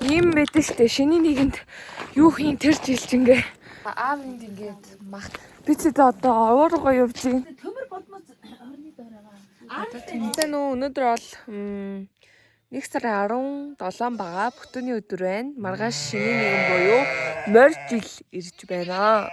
Ийм мэдэн штэ шиний нэгэнд юу хийн тэр жилчингээ аав энд ингээд мах бид одоо уургаа явж гин. Төмөр бодмоц орны дөрөгаа. Тэмцээн өнөөдөр бол 1 сарын 17 байгаа. Бүтээний өдөр байна. Маргааш шиний нэгэн буюу морь жил ирж байна.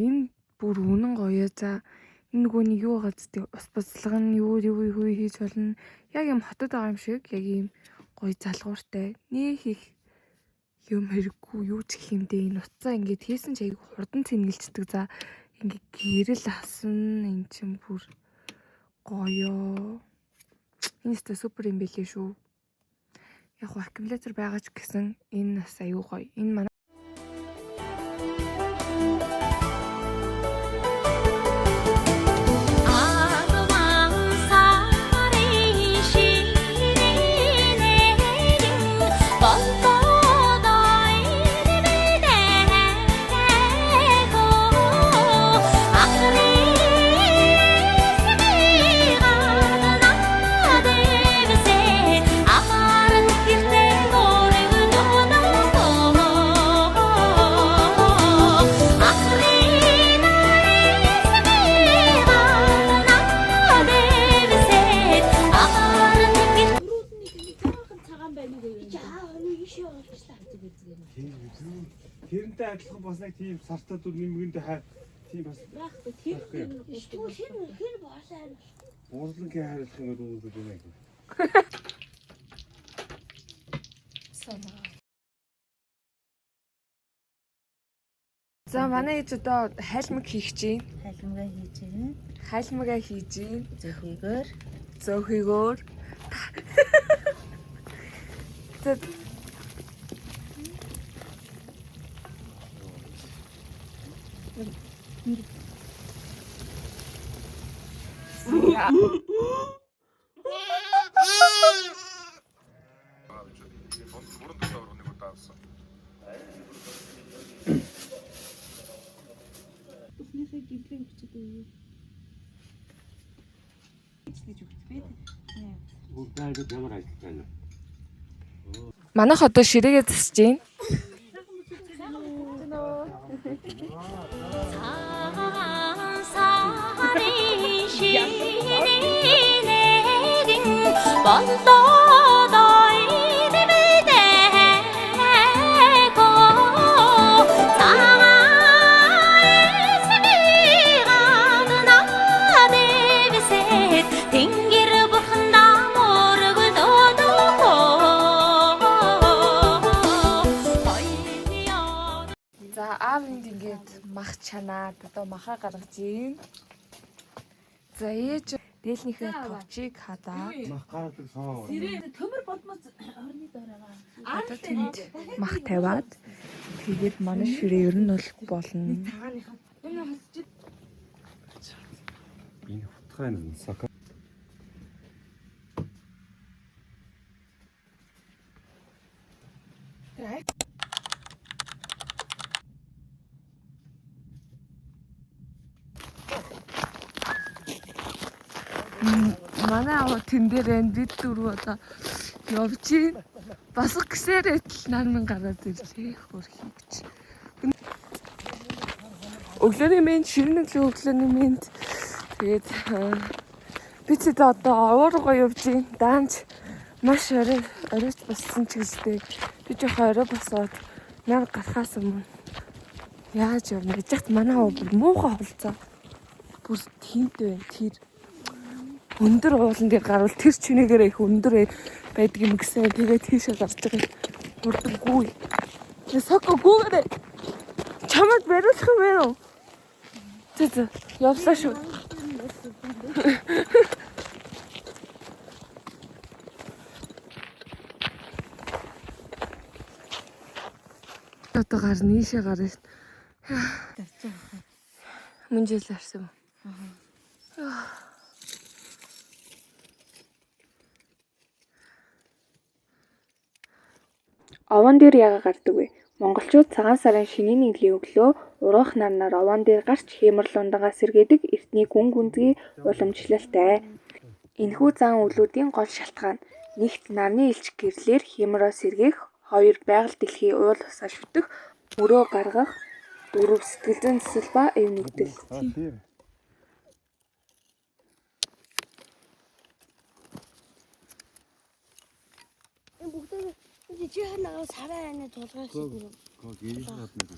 Энэ бүр үнэн гоё. За энэ нөгөө нэг юу байгаа зү ус буцлага нь юу хийж болно. Яг юм хотод байгаа юм шиг яг ийм гоё залгууртай. Нэг их юм хэрэггүй юу ч гэх юм дээ. Энэ утсаа ингээд хийсэн ч аяг хурдан цэнгэлждэг. За ингээд гэрэл асан энэ чинь бүр гоё. Энэ ч супер юм билээ шүү. Яг аккумулятор байгаа ч гэсэн энэ бас аюу гоё. Энэ манай тэрнтэй адилхан бас нэг тийм сартаа дүр нэмгэндээ хаа тийм бас Яг тэр боосаа уурлангийн харилцах юм уу гэдэг юм яг. За манай ээж одоо хайлмаг хийх чинь. хайлмгаа хийж байна. Хайлмагаа хийж ийн. Зөөхийгөр. Тусныхыг гівлэн өчөд үү. Ичдэж өгтбээ. Үрдээд ямар ажиллаж байна. Манайх одоо ширээгээ засж байна. За аав энд ингээд мах чанаад одоо махаа гаргаж ийн. За ээж дээлнийхээ товчийг хадаа. Мах гаргадаг соо. Төмөр бодмоц орны дөрөгаа. Одоо тэнд мах тавиад тэгээд манай ширээ ер нь бол болно. Энэ хутгай нэг сака. Манай аваа тэн дээр байна. Бид дөрөв одоо явж ийн. Басга гэсээрээ л нармын гараад ирлээ. Хөрхийгч. Өглөөний мэнд ширнэглээ өглөөний мэнд. Тэгээд бид одоо уургаа явж ийн. Даанч маш оройч боссон ч гэжтэй. Би жоох орой босоод нар гарахаас өмнө яаж явна гэж хат манай аваа бүр муухай холцоо. Бүр тэнт байна. Тэр өндөр уулан дээр гарвал тэр чинээгээр их өндөр байдаг юм гэсэн. Тэгээд тийшээ гарч байгаа. Хурдгүй. Соко гүүгээрээ чамд бариулах юм байна уу? Зэ явлаа шүү. Одоо гар нийшээ гарна. Мөн жил арсан. Овоон дээр яга гардаг вэ? Монголчууд цагаан сарын шинийн нэглийн өглөө ургах нарнаар овоон дээр гарч хэмэрл ундагаа сэргээдэг эртний гүн гүнзгий уламжлалтай. Энэхүү зан үйлүүдийн гол шалтгаан нэгт нарны элч гэрлээр хэмрээ сэргээх, хоёр байгаль дэлхий уул усаа шүтэх, мөрөө гаргах, дөрөв сэтгэл зүйн засал ба эв нэгдэл. Тийм. бүгд чи ханаа сараа анаа тулгаас ирнэ. Гэрийн надад нэг.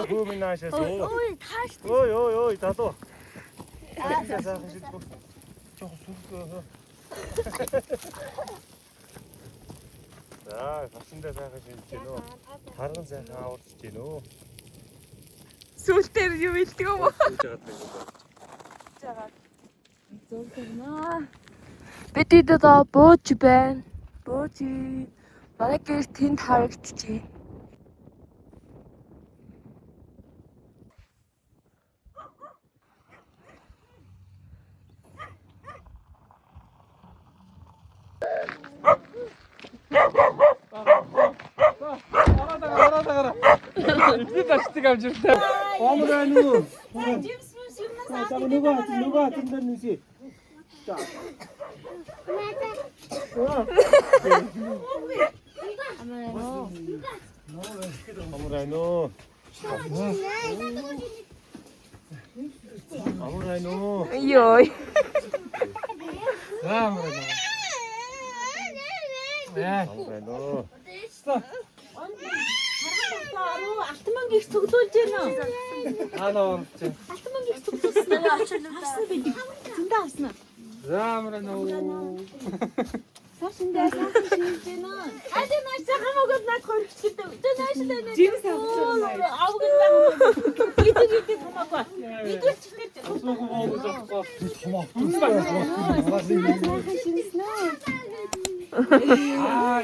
Хөөмин наашаас оо. Ой тааш. Ой татуу. Сайхан шилбэг. Жохо сүргөө. Гарсандаа сайхан шилжиж гэнэ үү? Харган сайхан аварч гэнэ үү? Сүүлдээр юу хэлдэг юм бэ? Бид одоо бууж байна. Бууж. Манай гэр тэнд харагдчихэ. Гараа. Эдний тачдаг авч ирсэн. Омраа нү. Нөгөө тэндэр нүси. За. Омраа нү. Омраа нү. Йой. Омраа нү. Омраа нү. Алтман гих цогдуулж байна. Анаа орч. Алтман гих цогдуулсан. Харсан бид. Зөндөө харсан. Омраа нү. Сашиндээ сайхан шилжиж байна. Хадаа маш сайхан өгөөд над хөрчихтэй. Тэ нааштай нэ. Жим савчсан. Авгад байна. Идэж хамаагүй. Идэж чигтэй. Осоогүй боогоо зогсоо. Яа.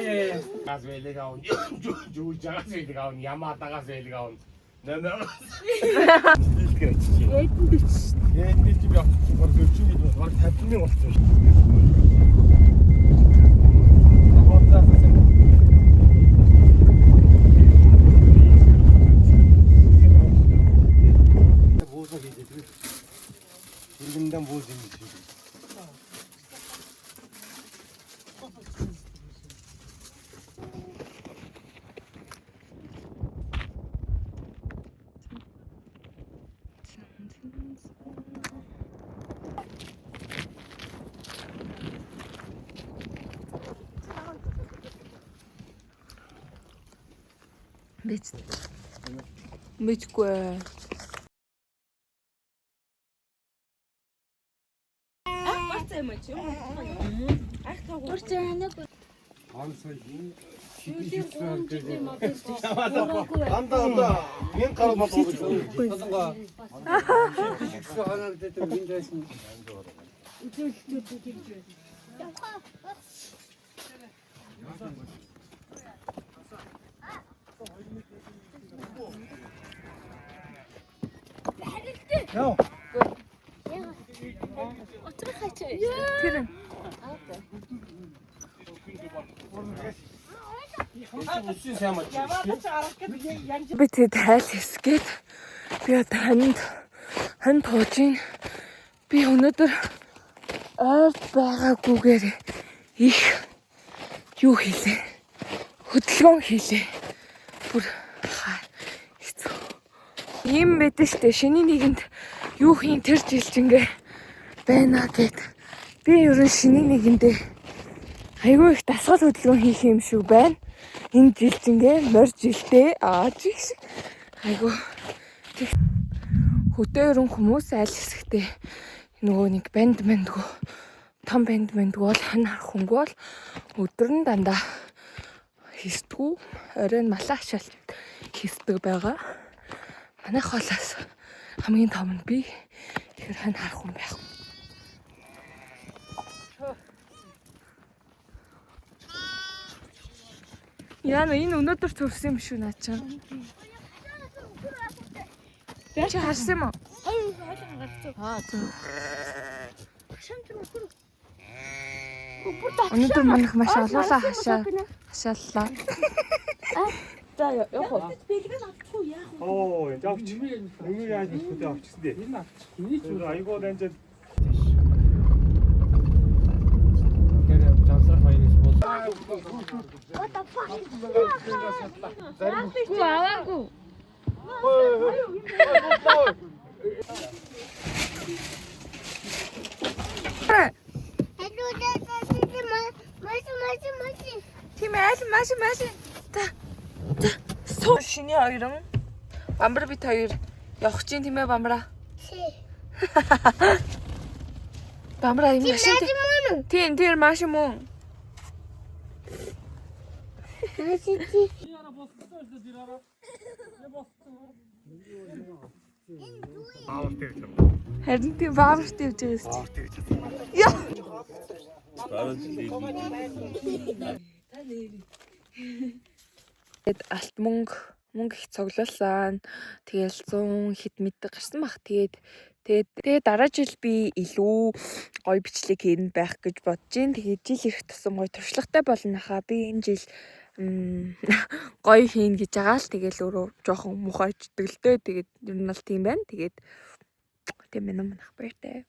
Газ вэлэг аав. Жуу жагас вэлэг аав. Ямаатагаас вэлэг аав. Нэмээ. Яэнд чи яг гол өвчний баг 50-ны болчихсон. Иргэндэн бууз юм шиг. Мэдгүй. Анда мен гараа болов. Яа. Тэр. Би тэгээд хайл хэсгээд би одоо ханд тууж ийн. Би өнөөдөр ойр байгаагүйгээр их юу хийлээ. Хөдөлгөөн хийлээ. Бүр хэцүү. Ийм мэдэн штэ шиний нэгэнд юу хийн тэр жилчингээ байна гэд. Би ерөн шиний нэгэндээ айгүй их дасгал хөдөлгөөн хийх юм шүү байна. Энэ жилчингээ морь жилдээ чигш айгүй хөдөө ерөн хүмүүс айл хэсэгтээ нөгөө нэг банд мандгүй том банд мандгүй бол хань харах хөнгө бол өдөр нь дандаа хийсдэггүй орой нь малаа хашаалт хийсдэг байгаа. Манайх холоос хамгийн том нь би тэгэхээр хань харах хүн байх. Яна энэ өнөөдөр төвсөн юм шүү наа чам. Чи харсан юм уу? Тийм. Өнөөдөр манайх маш олоолаа хашааллаа. За явах. Оо, явч. Өмнө яаж хөтөө авчихсан дээ. Энэ авчих. Айгуу данжаад. Аваагүй. Тийм айл маш. Та. Суу шиний хоёрон. Бамбар бит хоёр явах чинь тийм ээ бамбара. Бамбара энэ машин. Тийм тэр машин мөн. Харин тийм бааварт явж байгаа юм. Яа. Тэгэд алт мөнгө их цуглуулсан. Тэгэл 100 хэд мэддэг гарсан баг. Тэгээд дараа жил би илүү гоё бичлэг хийн байх гэж бодож байна. Тэгээд жил ирэх тусам гоё туршлагатай болно хаа. Би энэ жил гоё хийн гэж байгаа л тэгэл өөрөө жоохон мухайчдаг л дээ. Тэгээд ер нь бол тийм байна. Тэгээд тийм ээ манайх баяртай.